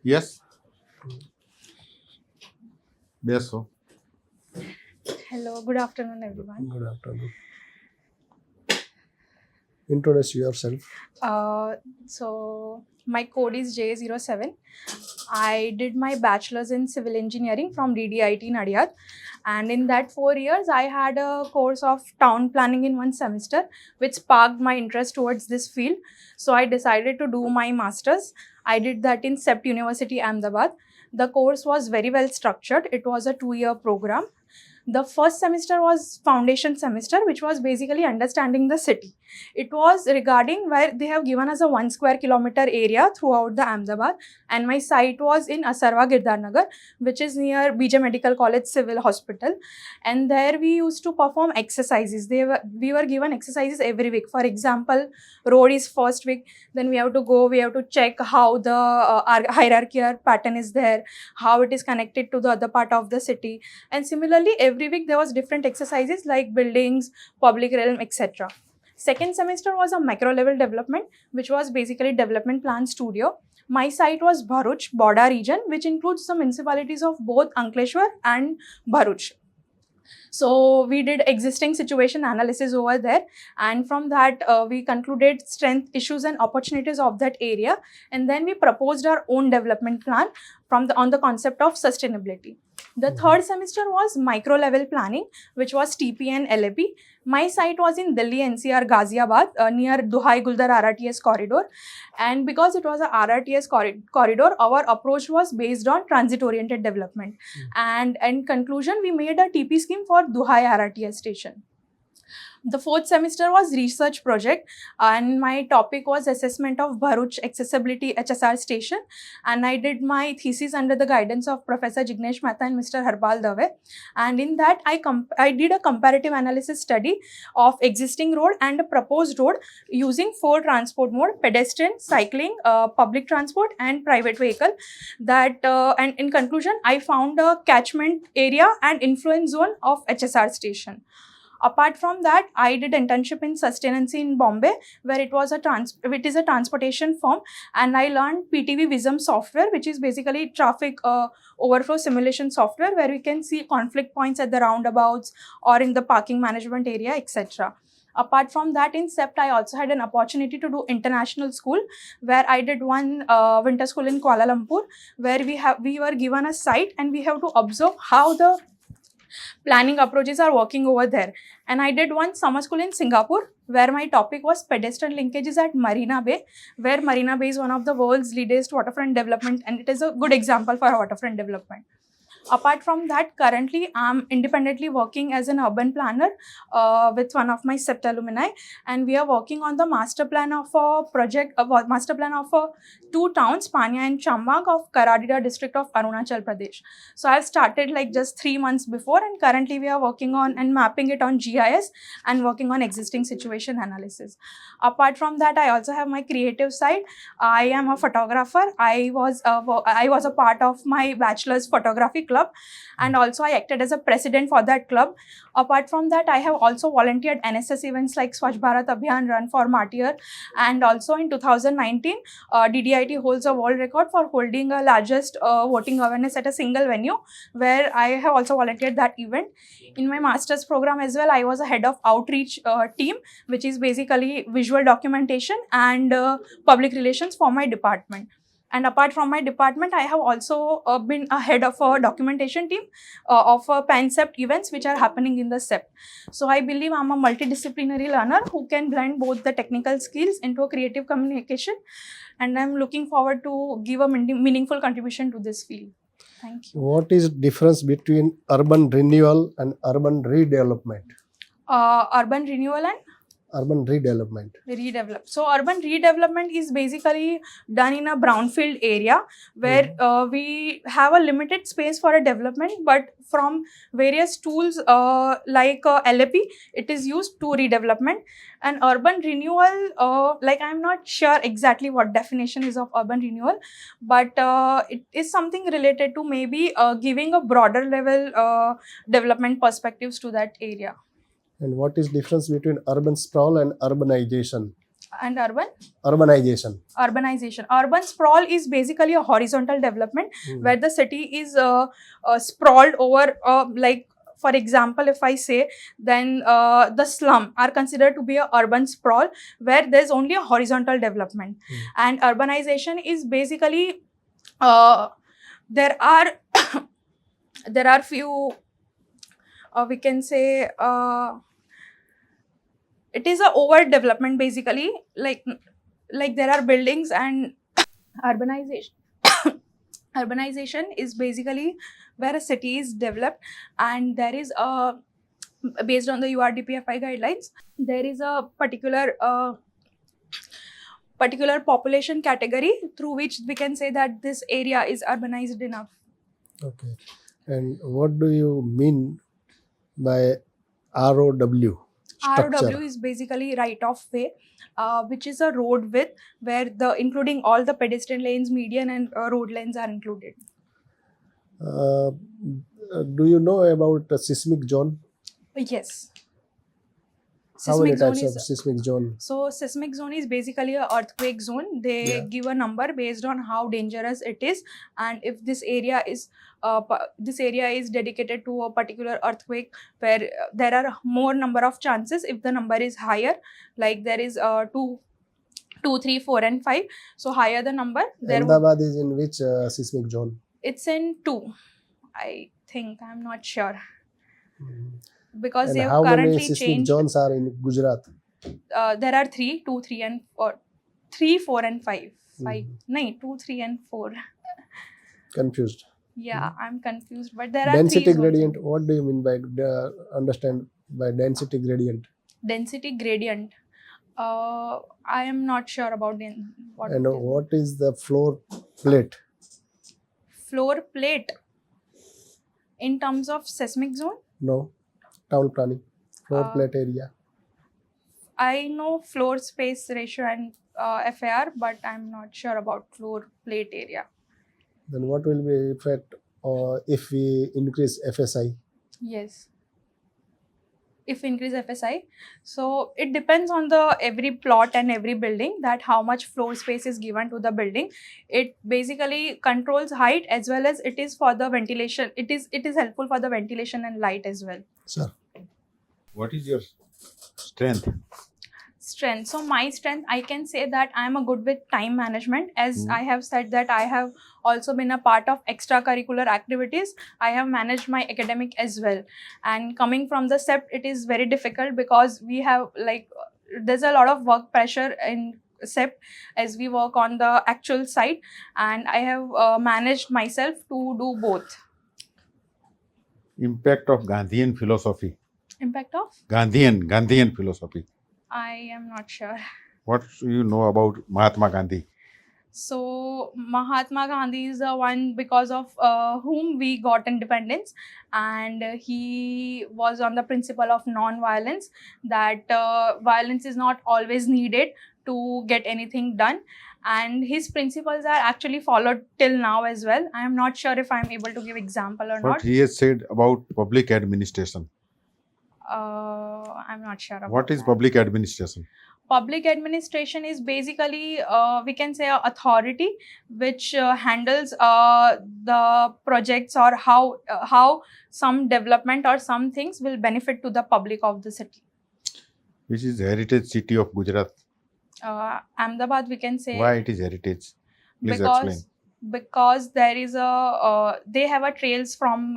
Yes. Yes, so. Hello, good afternoon, everyone. Good afternoon. Introduce yourself. My code is J07. I did my bachelor's in civil engineering from DDIT Nadiad, and in that 4 years, I had a course of town planning in one semester, which sparked my interest towards this field. So I decided to do my master's. I did that in CEPT University, Ahmedabad. The course was very well structured. It was a 2-year program. The first semester was foundation semester, which was basically understanding the city. It was regarding where they have given us a 1 square kilometer area throughout the Ahmedabad, and my site was in Asarwa Girdar Nagar, which is near BJ Medical College Civil Hospital. And there we used to perform exercises. We were given exercises every week. For example, road is first week, then we have to check how the hierarchical pattern is there, how it is connected to the other part of the city, and similarly every week there was different exercises like buildings, public realm, etc. Second semester was a macro level development, which was basically development plan studio. My site was Bharuch Boda region, which includes the municipalities of both Ankleshwar and Bharuch. So we did existing situation analysis over there, and from that we concluded strength, issues and opportunities of that area, and then we proposed our own development plan on the concept of sustainability. The third semester was micro level planning, which was TP and LAP. My site was in Delhi NCR Ghaziabad, near Duhai Guldar RRTS corridor, and because it was a RRTS corridor, our approach was based on transit oriented development. And in conclusion, we made a TP scheme for Duhai RRTS station. The fourth semester was research project, and my topic was assessment of Bharuch accessibility HSR station, and I did my thesis under the guidance of Professor Jignesh Mehta and Mr. Harpal Dave. And in that I did a comparative analysis study of existing road and a proposed road using 4 transport mode: pedestrian, cycling, public transport and private vehicle. And in conclusion, I found a catchment area and influence zone of HSR station. Apart from that, I did internship in Sustainancy in Bombay, where it is a transportation firm, and I learned PTV Vism software, which is basically traffic overflow simulation software, where we can see conflict points at the roundabouts or in the parking management area, etc. Apart from that, in CEPT, I also had an opportunity to do international school, where I did one winter school in Kuala Lumpur, where we were given a site and we have to observe how the planning approaches are working over there. And I did one summer school in Singapore, where my topic was pedestrian linkages at Marina Bay, where Marina Bay is one of the world's latest waterfront development, and it is a good example for waterfront development. Apart from that, currently I'm independently working as an urban planner with one of my CEPT alumni, and we are working on the master plan of a project, master plan of 2 towns, Panya and Chambang of Karadida district of Arunachal Pradesh. So I've started like just 3 months before, and currently we are working on and mapping it on GIS and working on existing situation analysis. Apart from that, I also have my creative side. I am a photographer. I was a part of my bachelor's photography club, and also I acted as a president for that club. Apart from that, I have also volunteered NSS events like Swachh Bharat Abhiyan, Run for Martyr, and also in 2019, DDIT holds a world record for holding a largest voting awareness at a single venue, where I have also volunteered that event. In my master's program as well, I was a head of outreach team, which is basically visual documentation and public relations for my department. And apart from my department, I have also been a head of a documentation team of PAN-CEPT events which are happening in the CEPT. So I believe I'm a multidisciplinary learner who can blend both the technical skills into a creative communication, and I'm looking forward to give a meaningful contribution to this field. Thank you. What is difference between urban renewal and urban redevelopment? Urban renewal and Urban redevelopment. redevelop. So urban redevelopment is basically done in a brownfield area where we have a limited space for a development, but from various tools like LAP, it is used to redevelopment. And urban renewal, like I'm not sure exactly what definition is of urban renewal, but it is something related to maybe giving a broader level development perspectives to that area. And what is difference between urban sprawl and urbanization? And urban Urbanization. urbanization. Urban sprawl is basically a horizontal development where the city is sprawled over, like for example, if I say, then the slum are considered to be a urban sprawl where there's only a horizontal development. And urbanization is basically there are there are few we can say it is a overdevelopment basically, like there are buildings. And urbanization urbanization is basically where a city is developed and there is a, based on the URDPFI guidelines, there is a particular population category through which we can say that this area is urbanized enough. Okay. And what do you mean by ROW? Structure. ROW is basically right of way, which is a road width where the including all the pedestrian lanes, median and road lanes are included. Do you know about a seismic zone? Yes. How many Seismic zone types of is, seismic zone? so seismic zone is basically a earthquake zone. They Yeah. give a number based on how dangerous it is, and if this area is dedicated to a particular earthquake where there are more number of chances. If the number is higher, like there is 2, 3, 4 and 5, so higher the number there would, Ahmedabad is in which seismic zone? it's in 2, I think. I'm not sure because And they have how many currently seismic changed. zones are in Gujarat? There are 3, 2, 3 and 4, 3, 4 and 5. 5. Mhm. No, 2, 3 and 4. Confused. Yeah, I'm confused, but there are Density 3 zones. gradient. What do you mean by understand by density gradient? Density gradient. I am not sure about what And it is. what is the floor plate? Floor plate in terms of seismic zone. No, town planning. Floor Uh, plate area. I know floor space ratio and FAR, but I'm not sure about floor plate area. Then what will be effect if we increase FSI? Yes. If increase FSI, so it depends on the every plot and every building that how much floor space is given to the building. It basically controls height as well as it is for the ventilation. It is helpful for the ventilation and light as well. Sir. What is your strength? Strength. So my strength, I can say that I am a good with time management. As I have said that I have also been a part of extracurricular activities. I have managed my academic as well. And coming from the SEPT, it is very difficult because we have there's a lot of work pressure in SEPT as we work on the actual site. And I have managed myself to do both. Impact of Gandhian philosophy. Impact of? Gandhian philosophy. I am not sure. What do you know about Mahatma Gandhi? So Mahatma Gandhi is the one because of whom we got independence, and he was on the principle of non-violence, that violence is not always needed to get anything done, and his principles are actually followed till now as well. I am not sure if I am able to give example or What not. he has said about public administration. I'm not sure about What is that. public administration? Public administration is basically, we can say, an authority which handles the projects or how some development or some things will benefit to the public of the city. Which is heritage city of Gujarat. Ahmedabad, we can say. Why it is heritage? Please explain. Because there is they have a trails from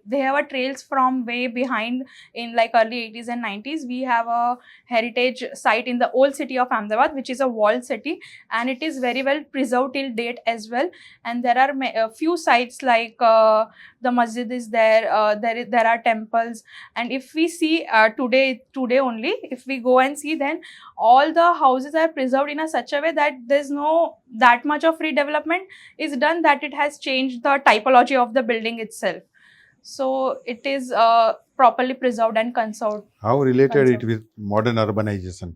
they have a trails from way behind in like early 80s and 90s. We have a heritage site in the old city of Ahmedabad, which is a walled city, and it is very well preserved till date as well. And there are a few sites like the masjid is there. There are temples, and if we see today only, if we go and see, then all the houses are preserved in a such a way that there's no that much of redevelopment is done, that it has changed the typology of the building itself. So it is properly preserved and conserved. How related it with modern urbanization?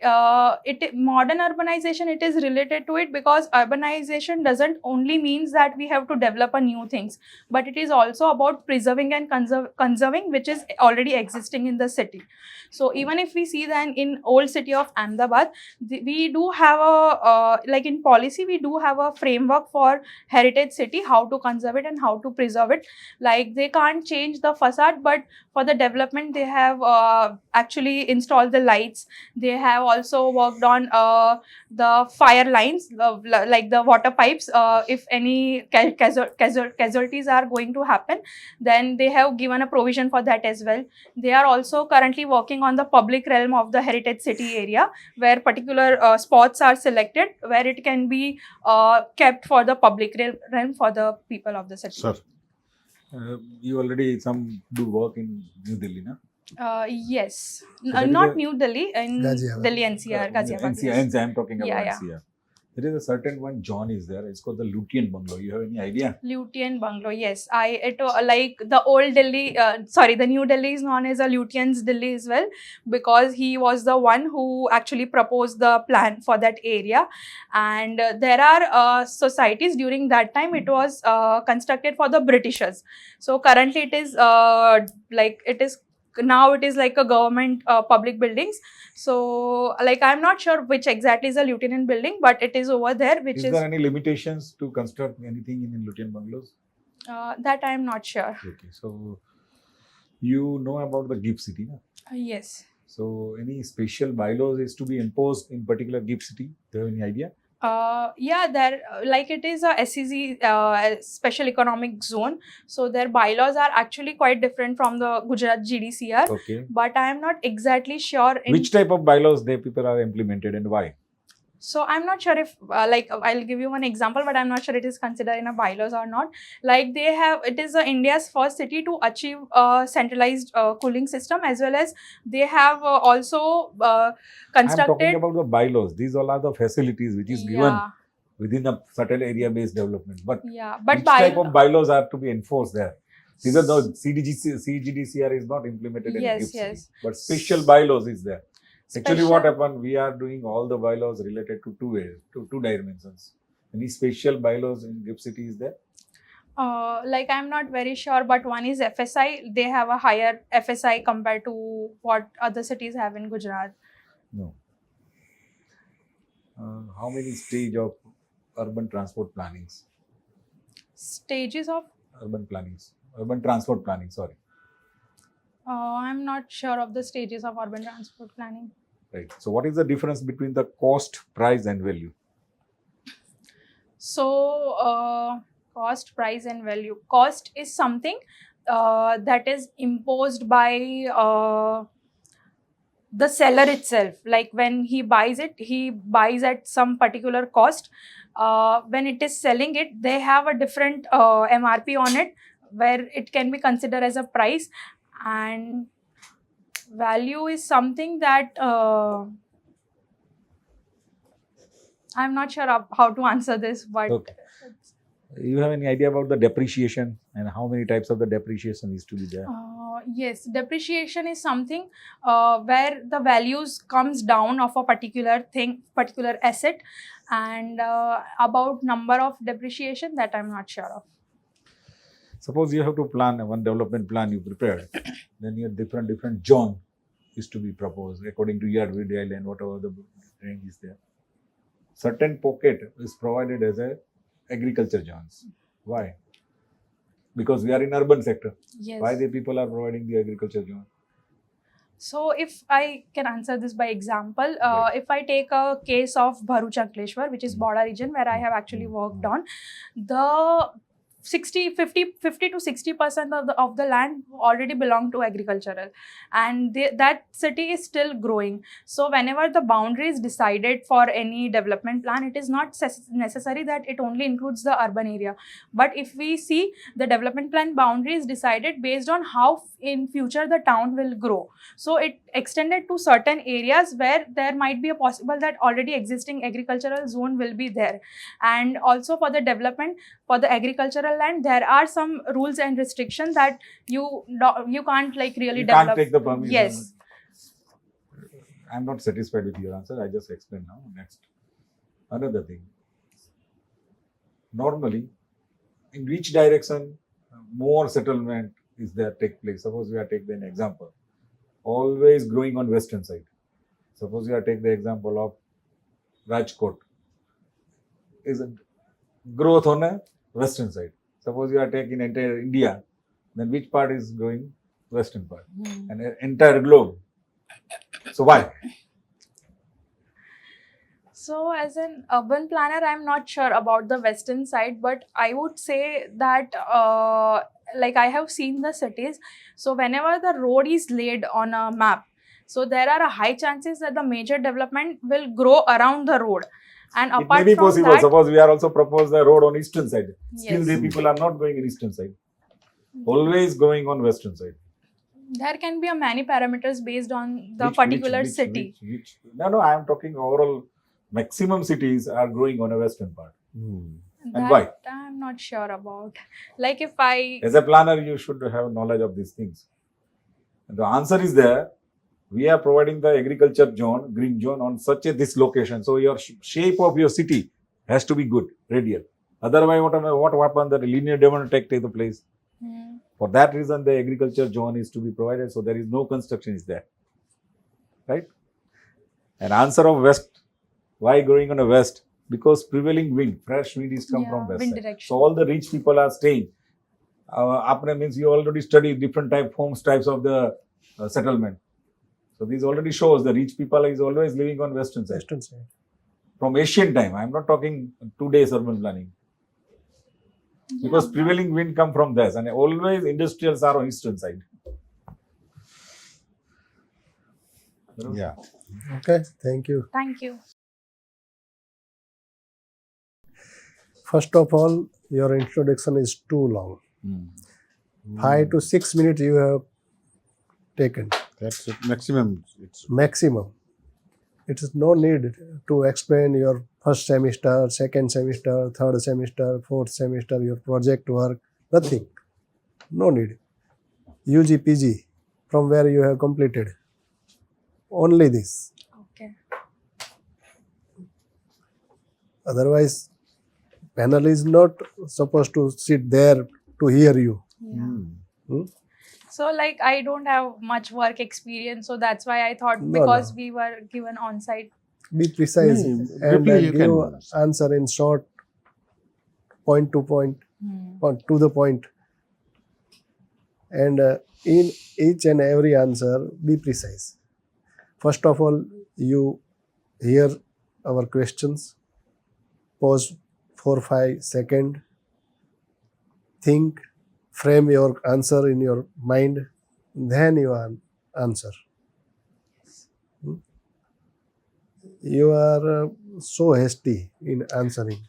modern urbanization, it is related to it because urbanization doesn't only means that we have to develop a new things, but it is also about preserving and conserving which is already existing in the city. So even if we see that in old city of Ahmedabad, we do have a like in policy we do have a framework for heritage city, how to conserve it and how to preserve it. Like they can't change the facade, but for the development they have actually installed the lights. They have also worked on the fire lines, like the water pipes. If any casualties are going to happen, then they have given a provision for that as well. They are also currently working on the public realm of the heritage city area, where particular spots are selected where it can be kept for the public realm for the people of the city. Sir, You already some do work in New Delhi, na? Yes, that is not a- New Delhi, in Ghaziabad. Delhi NCR, Ghaziabad. NCR, I'm talking about Yeah, yeah. NCR. There is a certain one John is there. It's called the Lutein Bungalow. You have any idea? Lutein Bungalow, yes. Like the old Delhi, the New Delhi is known as a Lutein's Delhi as well, because he was the one who actually proposed the plan for that area. And there are societies during that time. It was constructed for the Britishers. So currently it is now it is like a government public buildings. So like I'm not sure which exactly is a lieutenant building, but it is over there, which Is is there any limitations to construct anything in Lutein Bungalows? that I am not sure. Okay, so you know about the GIFT city, na? Yes. So any special bylaws is to be imposed in particular GIFT city? Do you have any idea? Yeah, there like it is a SEZ, special economic zone. So their bylaws are actually quite different from the Gujarat GDCR. Okay. But I am not exactly sure. Which type of bylaws they people are implemented and why? So I'm not sure if I'll give you one example, but I'm not sure it is considered in a bylaws or not. Like they have, it is India's first city to achieve a centralized cooling system, as well as they have also I'm talking constructed. about the bylaws. These all are the facilities which is given Yeah, within a certain area-based development. But yeah, but which type of bylaws are to be enforced there? These are the CGDCR is not implemented in Yes, GIFT city, yes. but special bylaws is there. Actually, what Special- happened? We are doing all the bylaws related to two dimensions. Any special bylaws in GIFT city is there? Like I'm not very sure, but one is FSI. They have a higher FSI compared to what other cities have in Gujarat. No. How many stage of urban transport plannings? Stages of Urban transport planning. Sorry. I'm not sure of the stages of urban transport planning. Right. So, what is the difference between the cost, price, and value? So cost, price, and value. Cost is something that is imposed by the seller itself. Like when he buys it, he buys at some particular cost. When it is selling it, they have a different MRP on it, where it can be considered as a price. And value is something that I'm not sure of how to answer this, but Okay. You have any idea about the depreciation and how many types of the depreciation is to be there? yes, depreciation is something where the values comes down of a particular thing, particular asset, and about number of depreciation, that I'm not sure of. Suppose you have to plan one development plan you prepared, then your different zone is to be proposed according to your VDL and whatever the range is there. Certain pocket is provided as a agriculture zones. Why? Because we are in urban sector. Yes. Why the people are providing the agriculture zone? So if I can answer this by example, Right. if I take a case of Bharuch Ankleshwar, which is border region where I have actually worked on, the 50 to 60% of the land already belong to agricultural, and that city is still growing. So whenever the boundary is decided for any development plan, it is not necessary that it only includes the urban area. But if we see, the development plan boundary is decided based on how in future the town will grow. So it extended to certain areas where there might be a possible that already existing agricultural zone will be there. And also for the development, for the agricultural land, there are some rules and restrictions that you can't like really You develop. can't take the permission. Yes. I'm not satisfied with your answer. I just explain now. Next. Another thing. Normally, in which direction more settlement is there take place? Suppose we are taking an example. Always growing on western side. Suppose you are take the example of Rajkot. Is it growth on a western side? Suppose you are taking entire India, then which part is growing? Western part. And an entire globe. So why? So, as an urban planner, I'm not sure about the western side, but I would say that, like, I have seen the cities. So, whenever the road is laid on a map, so there are a high chances that the major development will grow around the road. And It may apart be from possible. that, Suppose we are also propose the road on eastern side. Still, yes, the people are not going in eastern side. Always going on western side. there can be a many parameters based on the particular city. No, I am talking overall. Maximum cities are growing on a western part. Hmm. And why? I'm not sure about. Like, if I As a planner, you should have knowledge of these things. And the answer is there. We are providing the agriculture zone, green zone on such a this location. So your shape of your city has to be good, radial. Otherwise, what happens? The linear development take the place. Hmm. For that reason, the agriculture zone is to be provided. So there is no construction is there, right? And answer of west. Why going on the west? Because prevailing wind, fresh wind is come from west wind side. direction. So all the rich people are staying. Apne means you already study different homes types of the settlement. So this already shows the rich people is always living on western side. Western side. From ancient time, I am not talking 2 days urban planning. Because prevailing wind come from this and always industrials are on eastern side. Yeah. Okay, thank you. Thank you. First of all, your introduction is too long. 5 to 6 minutes you have taken, That's it. Maximum. It's maximum. It is no need to explain your first semester, second semester, third semester, fourth semester, your project work, nothing. No need. UG, PG, from where you have completed. Only this. Okay. Otherwise, panel is not supposed to sit there to hear you. Yeah. So, like, I don't have much work experience, so that's why I thought, No, because no. we were given on-site. Be precise and briefly you give can- answer in short, point to point, to the point. And in each and every answer, be precise. First of all, you hear our questions, pause 4-5 seconds, think, frame your answer in your mind, then you answer. You are so hasty in answering.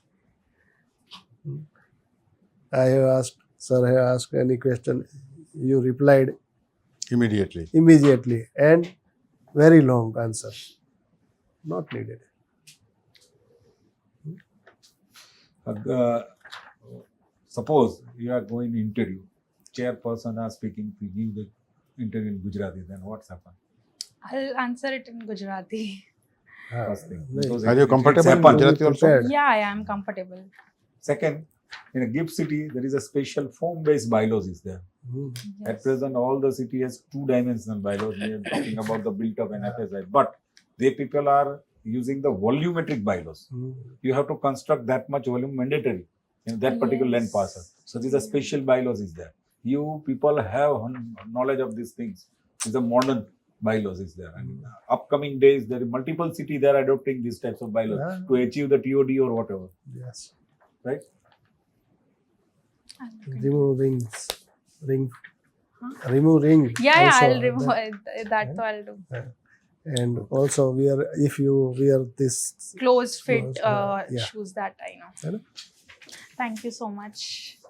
I have asked, sir have asked any question, you replied immediately. immediately and very long answer. Not needed. Suppose you are going interview, chairperson are speaking to give the interview in Gujarati, then what's happened? I'll answer it in Gujarati. First thing. Right. Because Are you it's comfortable in happened. Gujarati also? Prepared. Yeah, I am comfortable. Second, in a GIFT city, there is a special form-based bylaws is there. At Yes. present, all the city has two-dimensional bylaws. We are talking about the built-up and FSI, but they people are using the volumetric bylaws. You have to construct that much volume mandatory in that particular land Yes. parcel. So these are special bylaws is there. You people have knowledge of these things. These are modern bylaws is there. And upcoming days, there are multiple cities they are adopting these types of bylaws Yeah. to achieve the TOD or whatever, Yes. right? I'll look into Remove rings. Ring. Huh? Remove ring. Yeah, also. I'll remove that. So I'll do And also if you wear this, closed fit Closed, yeah. shoes that I know. Hello? Thank you so much.